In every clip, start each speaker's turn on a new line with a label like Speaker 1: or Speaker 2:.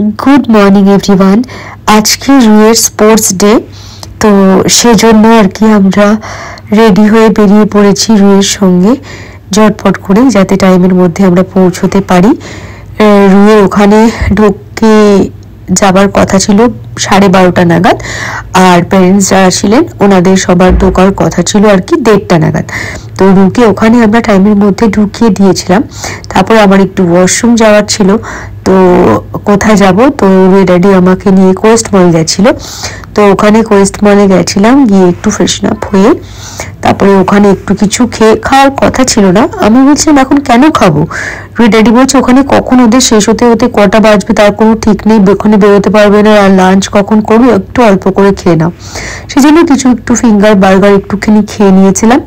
Speaker 1: Good morning everyone. आज के रुएर sports day, तो সেজন্য আর কি আমরা রেডি হয়ে বেরিয়ে পড়েছি রুয়ের সঙ্গে ঝটপট করে, যাতে টাইমের মধ্যে আমরা পৌঁছতে পারি। রুয়ে ওখানে ঢুকে যাবার কথা ছিল 12:30 নাগাদ, আর প্যারেন্টস যারা ছিলেন ওনাদের সবার ঢোকার কথা ছিল আর কি 1:30 নাগাদ। তো রুকে ওখানে আমরা টাইমের মধ্যে ঢুকিয়ে দিয়েছিলাম। তারপর আমার একটু ওয়াশরুম যাওয়ার ছিল, তো কোথায় যাব, তো রুয়ে ড্যাডি আমাকে নিয়ে কোয়েস্ট মল গেছিল। তো ওখানে কোয়েস্ট মলে গেছিলাম, গিয়ে একটু ফ্রেশন আপ হয়ে তারপরে ওখানে একটু কিছু খাওয়ার কথা ছিল না। আমি বলছিলাম এখন কেন খাবো, রুয়ে ড্যাডি বলছে ওখানে কখন ওদের শেষ হতে হতে কটা বাজবে তার কোনো ঠিক নেই, ওখানে বেরোতে পারবে না, আর লাঞ্চ কখন করবো, একটু অল্প করে খেয়ে নাও। সেই জন্য একটু ফিঙ্গার বার্গার একটুখানি খেয়ে নিয়েছিলাম।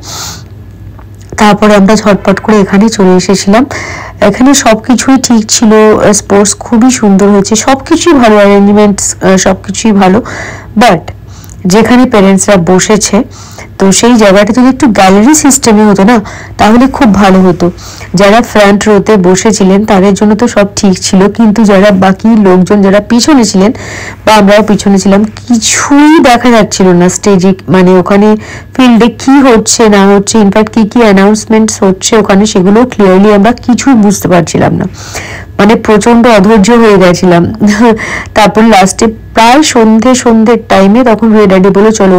Speaker 1: তারপরে আমরা ঝটপট করে এখানে চলে এসেছিলাম। এখানে সবকিছুই ঠিক ছিল, স্পোর্টস খুবই সুন্দর হয়েছে, সবকিছুই ভালো, অ্যারেঞ্জমেন্টস সবকিছুই ভালো। বাট যেখানে প্যারেন্টসরা বসেছে, তো সেই জায়গাটা যদি একটু গ্যালারি সিস্টেমে হতো না তাহলে খুব ভালো হতো। যারা ফ্রন্ট রোতে বসেছিলেন তাদের জন্য তো সব ঠিক ছিল, কিন্তু যারা বাকি লোকজন যারা পিছনে ছিলেন বা আমরাও পিছনে ছিলাম, কিছুই দেখা যাচ্ছিল না স্টেজে, মানে ওখানে ফিল্ডে কি হচ্ছে না হচ্ছে, ইনফ্যাক্ট কি কি অ্যানাউন্সমেন্টস হচ্ছে ওখানে সেগুলো ক্লিয়ারলি আমরা কিছুই বুঝতে পারছিলাম না, মানে প্রচন্ড অধৈর্য হয়ে গেছিলাম। তারপর লাস্টে প্রায় সন্ধ্যের টাইমে তখন রুয়ে ড্যাডি বলে চলো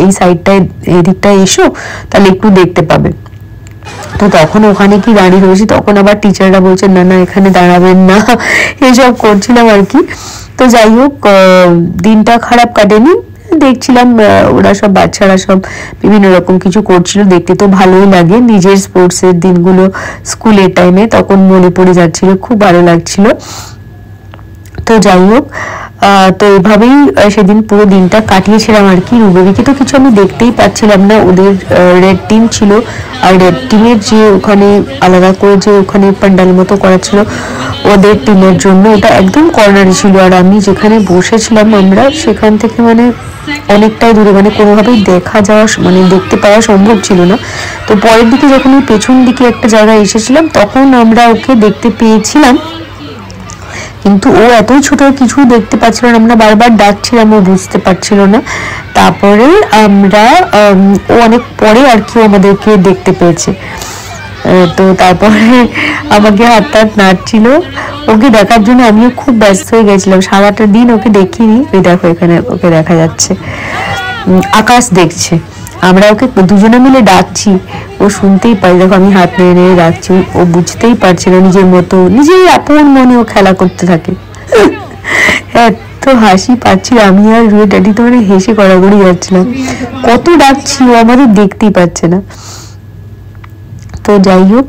Speaker 1: এই সাইডটায় এই দিকটায় এসো, তাহলে একটু দেখতে পাবে। তো তখন ওখানে কি দাঁড়িয়ে রয়েছি, তখন আবার টিচাররা বলছেন না না এখানে দাঁড়াবেন না, এইসব করছিলাম আর কি। তো যাই হোক, দিনটা খারাপ কাটেনি। দেখছিলাম ওরা সব বাচ্চারা সব বিভিন্ন রকম কিছু করছিল, দেখতে তো ভালোই লাগে। নিজের স্পোর্টসের দিনগুলো স্কুলের টাইমে তখন মনে পড়ে যাচ্ছিল, খুব ভালো লাগছিল। তো যাই হোক, তো এভাবেই সেদিন পুরো দিনটা কাটিয়েছিলাম আর কি। রুবেরিকে তো কিছু আমি দেখতেই পাচ্ছিলাম না, ওদের রেড টিম ছিল, আর রেড টিমের যে ওখানে আলাদা করে যে ওখানে প্যান্ডাল মতো করা ছিল ওদের টিমের জন্য, ওটা একদম কর্নারে ছিল, আর আমি যেখানে বসেছিলাম আমরা সেখান থেকে মানে অনেকটাই দূরে, মানে কোনোভাবেই দেখা যাওয়া মানে দেখতে পাওয়া সম্ভব ছিল না। তো পরের দিকে যখন আমি পেছন দিকে একটা জায়গায় এসেছিলাম তখন আমরা ওকে দেখতে পেয়েছিলাম, কিন্তু ও এতই ছোট কিছু দেখতে পাচ্ছিল না, আমরা বারবার ডাকছিলাম, ও বুঝতে পারছিল না। তারপরে আমরা ও অনেক পরে আর কি আমাদেরকে দেখতে পেয়েছে। তো তারপরে আমাকে হাত নাড়ছিল, ওকে দেখার জন্য আমিও খুব ব্যস্ত হয়ে গেছিলাম, সারাটা দিন ওকে দেখিনি। ওই দেখো এখানে ওকে দেখা যাচ্ছে, আকাশ দেখছে, আমরা ওকে দুজনে মিলে ডাকছি, ও শুনতেই পাই, দেখো আমি হাত নেড়ে নেড়ে ডাকছি, ও বুঝতেই পারছে না, নিজের মতো নিজের আপন মনে ও খেলা করতে থাকে। এত হাসি পাচ্ছিল, আমি আর রুয়ে ড্যাডি তো মানে হেসে গড়াগড়ি যাচ্ছিলাম, কত ডাকছি ও আমাদের দেখতেই পাচ্ছে না। তো যাই হোক,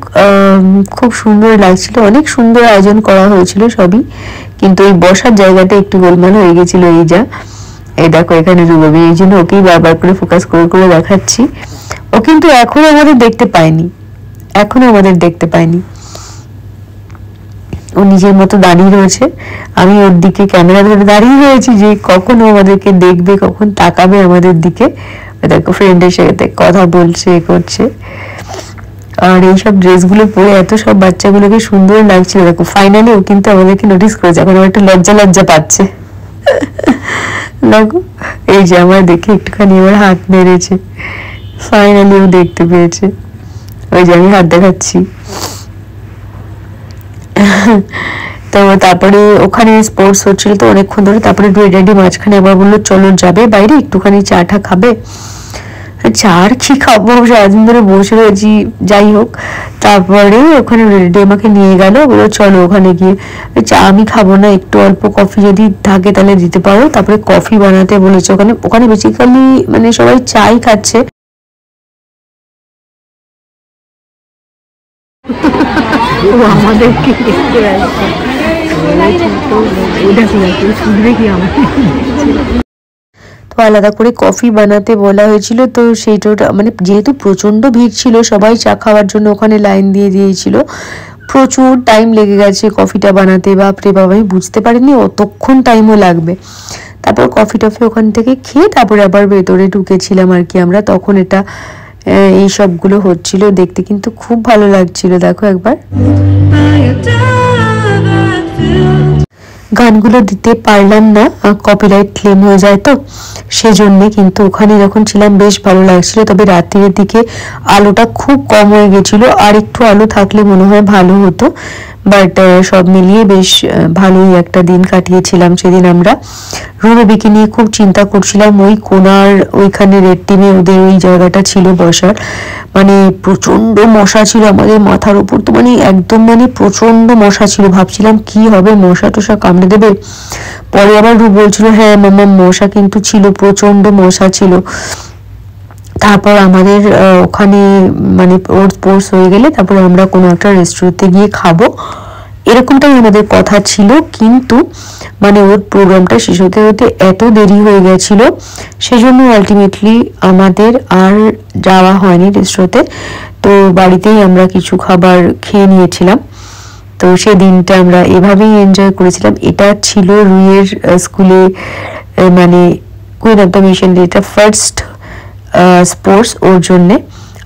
Speaker 1: খুব সুন্দর লাগছিল, অনেক সুন্দর আয়োজন করা হয়েছিল সবই, কিন্তু এই বসার জায়গাটা একটু গোলমাল হয়ে গেছিল। এই যা এই দেখো এখানে রুবাবি, এই জন্য ওকেই বারবার করে ফোকাস করে করে দেখাচ্ছি। ও কিন্তু এখনো আমাদের দেখতে পায়নি, ও নিজের মতো দাঁড়িয়ে রয়েছে। আমি ওর দিকে ক্যামেরা ধরে দাঁড়িয়ে রয়েছি যে কখন ও আমাদেরকে দেখবে, কখন তাকাবে আমাদের দিকে। দেখো ফ্রেন্ডের সাথে কথা বলছে, এ করছে, আর এইসব ড্রেসগুলো পরে এত সব বাচ্চাগুলোকে সুন্দর লাগছিল। দেখো ফাইনালি ও কিন্তু আমাদেরকে নোটিস করেছে, এখন আমার একটু লজ্জা পাচ্ছে। দেখো এই যে আমার দেখে একটুখানি এবার হাত নেড়েছে, ফাইনালি ও দেখতে পেয়েছে, ওই যে আমি হাত দেখাচ্ছি। তো তারপরে ওখানে স্পোর্টস হচ্ছিল তো অনেকক্ষণ ধরে, তারপরে ড্যাডি মাঝখানে আবার বললো চলো যাবে বাইরে একটুখানি চা টা খাবে। চা আর কি খাবো, সারাদিন ধরে বসে রয়েছি। যাই হোক, তারপরে ওখানে ড্যাডি আমাকে নিয়ে গেল, বললো চলো ওখানে গিয়ে চা আমি খাবো না, একটু অল্প কফি যদি থাকে তাহলে দিতে পারো। তারপরে কফি বানাতে বলেছে, ওখানে বেসিক্যালি মানে সবাই চাই খাচ্ছে। আমাদেরকে দেখতে আসছে, তো আলাদা করে কফি বানাতে বলা হয়েছিল। তো সেইটা মানে যেহেতু প্রচন্ড ভিড় ছিল, সবাই চা খাওয়ার জন্য ওখানে লাইন দিয়ে দিয়েছিল, প্রচুর টাইম লেগে গেছে কফিটা বানাতে। বাপরে বাবা, আমি বুঝতে পারিনি অতক্ষণ টাইমও লাগবে। তারপর কফি টফি ওখান থেকে খেয়ে তারপরে আবার ভেতরে ঢুকেছিলাম আর কি আমরা, তখন এটা এই সবগুলো হচ্ছিল, দেখতে কিন্তু খুব ভালো লাগছিল। দেখো একবার গানগুলো দিতে পারলাম না, কপিরাইট ক্লেম হয়ে যায় তো সেজন্য। কিন্তু ওখানে যখন ছিলাম বেশ ভালো লাগছিল, তবে রাত্রির দিকে আলোটা খুব কম হয়ে গেছিল, আর একটু আলো থাকলে মনে হয় ভালো হতো। বাট সব মিলিয়ে বেশ ভালোই একটা দিন কাটিয়েছিলাম সেদিন। আমরা রুরুবিকে নিয়ে খুব চিন্তা করছিলাম, ওই কোনার ওইখানে রেড টিমে ওদের ওই জায়গাটা ছিল বসার, মানে প্রচন্ড মশা ছিল আমাদের মাথার উপর, তো মানে একদম মানে প্রচন্ড মশা ছিল। ভাবছিলাম কি হবে, মশা টশা কামড়ে দেবে। পরে আবার রু বলছিল হ্যাঁ মামা মশা কিন্তু ছিল, প্রচন্ড মশা ছিল। তারপর আমাদের ওখানে মানে স্পোর্টস হয়ে গেলে তারপরে আমরা কোনো একটা রেস্টুরেন্টে গিয়ে খাবো, এরকমটাই আমাদের কথা ছিল। কিন্তু মানে ওর প্রোগ্রামটা শেষ হতে হতে এত দেরি হয়ে গেছিল, সেজন্য আলটিমেটলি আমাদের আর যাওয়া হয়নি রেস্টুরেন্টে। তো বাড়িতেই আমরা কিছু খাবার খেয়ে নিয়েছিলাম। তো সেই দিনটা আমরা এভাবেই এনজয় করেছিলাম। এটা ছিল রুইয়ের স্কুলে মানে queen of the mission day, এটা ফার্স্ট স্পোর্টস ওর জন্যে।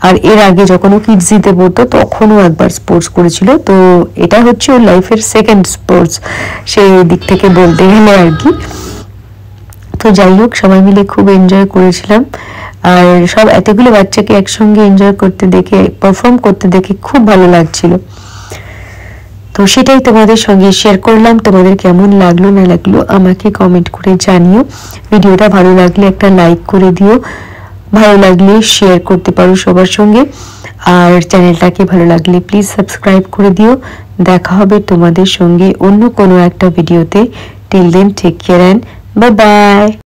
Speaker 1: আর এর আগে যখন ও কিডজিতে পড়তো তখনও একবার স্পোর্টস করেছিল, তো এটা হচ্ছে ওর লাইফের সেকেন্ড স্পোর্টস সেই দিক থেকে বলতে গেলে আর কি। তো যাই হোক, সবাই মিলে খুব এনজয় করেছিলাম। আর সব এতগুলো বাচ্চাকে একসঙ্গে এনজয় করতে দেখে, পারফর্ম করতে দেখে খুব ভালো লাগছিল। তো সেটাই তোমাদের সঙ্গে শেয়ার করলাম। তোমাদের কেমন লাগলো না লাগলো আমাকে কমেন্ট করে জানিও। ভিডিওটা ভালো লাগলে একটা লাইক করে দিও, ভালো লাগলে শেয়ার করতে পারো সবার সঙ্গে। আর চ্যানেলটাকে ভালো লাগলে প্লিজ সাবস্ক্রাইব করে দিও। দেখা হবে তোমাদের সঙ্গে অন্য কোনো একটা ভিডিওতে। Till then take care and bye by.